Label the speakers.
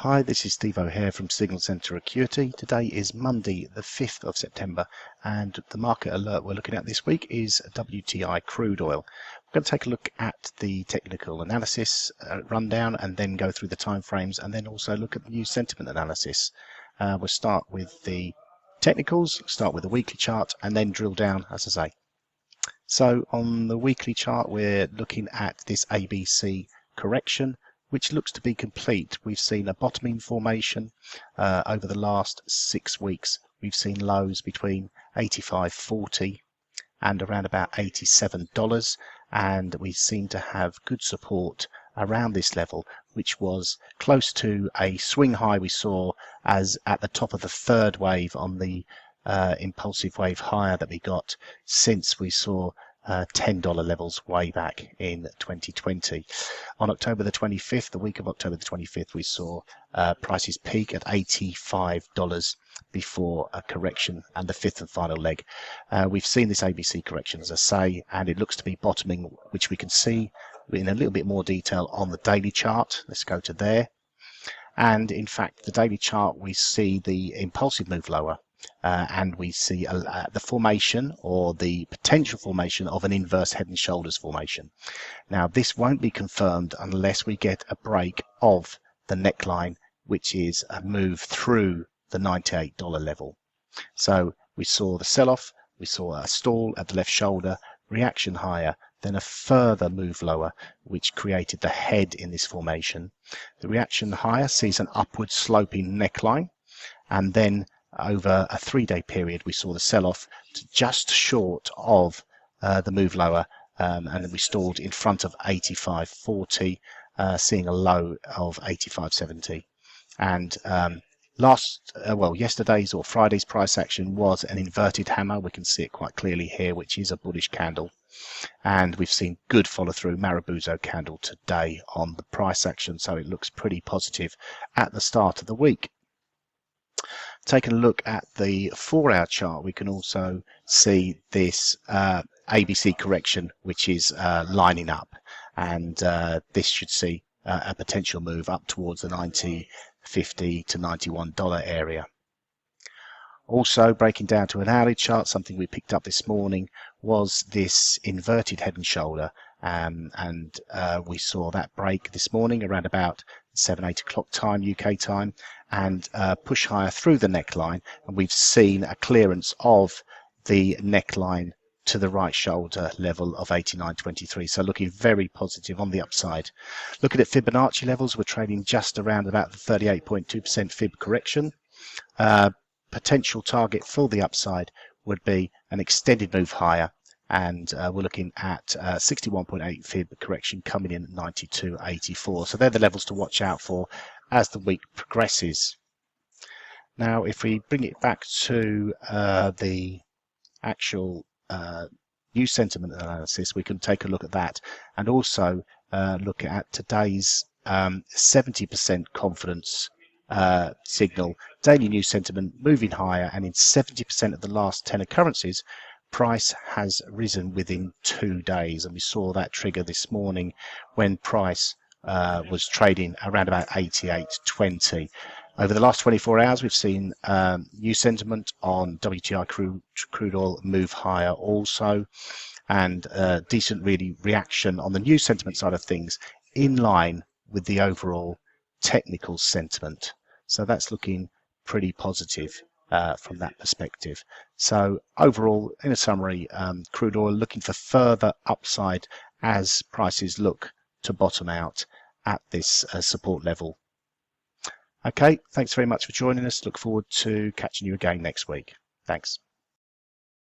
Speaker 1: Hi, this is Steve O'Hare from Signal Centre Acuity. Today is Monday the 5th of September and the market alert we're looking at this week is WTI crude oil. We're going to take a look at the technical analysis rundown and then go through the timeframes and then also look at the new sentiment analysis. We'll start with the technicals, start with the weekly chart and then drill down, as I say. So on the weekly chart we're looking at this ABC correction, which looks to be complete. We've seen a bottoming formation over the last 6 weeks. We've seen lows between $85.40 and around about $87, and we seem to have good support around this level, which was close to a swing high we saw as at the top of the third wave on the impulsive wave higher that we got since we saw $10 levels way back in 2020. On October the 25th, the week of October the 25th, we saw prices peak at $85 before a correction and the fifth and final leg. We've seen this ABC correction, as I say, and it looks to be bottoming, which we can see in a little bit more detail on the daily chart. Let's go to there. And in fact, the daily chart, we see the impulsive move lower. And we see the formation or the potential formation of an inverse head and shoulders formation. Now this won't be confirmed unless we get a break of the neckline, which is a move through the $98 level. So we saw the sell-off, we saw a stall at the left shoulder, reaction higher, then a further move lower, which created the head in this formation. The reaction higher sees an upward sloping neckline, and then over a 3-day period we saw the sell-off to just short of the move lower, and then we stalled in front of 85.40, seeing a low of 85.70. And yesterday's or Friday's price action was an inverted hammer. We can see it quite clearly here, which is a bullish candle, and we've seen good follow-through Marabuzo candle today on the price action, so it looks pretty positive at the start of the week. Taking a look at the 4-hour chart, we can also see this ABC correction, which is lining up, and this should see a potential move up towards the $90.50 to $91 area. Also, breaking down to an hourly chart, something we picked up this morning was this inverted head and shoulder, and we saw that break this morning around about 7-8 o'clock time, UK time, and push higher through the neckline, and we've seen a clearance of the neckline to the right shoulder level of 89.23, so looking very positive on the upside. Looking at Fibonacci levels, we're trading just around about the 38.2% fib correction. Potential target for the upside would be an extended move higher, and we're looking at 61.8 fib correction coming in at 92.84. So they're the levels to watch out for as the week progresses. Now, if we bring it back to the actual new sentiment analysis, we can take a look at that and also look at today's 70% confidence signal, daily new sentiment moving higher, and in 70% of the last 10 occurrences, price has risen within 2 days, and we saw that trigger this morning when price was trading around about 88.20. Over the last 24 hours, we've seen new sentiment on WTI crude oil move higher also, and decent really reaction on the new sentiment side of things in line with the overall technical sentiment. So that's looking pretty positive from that perspective. So overall, in a summary, crude oil looking for further upside as prices look to bottom out at this support level. Okay, thanks very much for joining us. Look forward to catching you again next week. Thanks.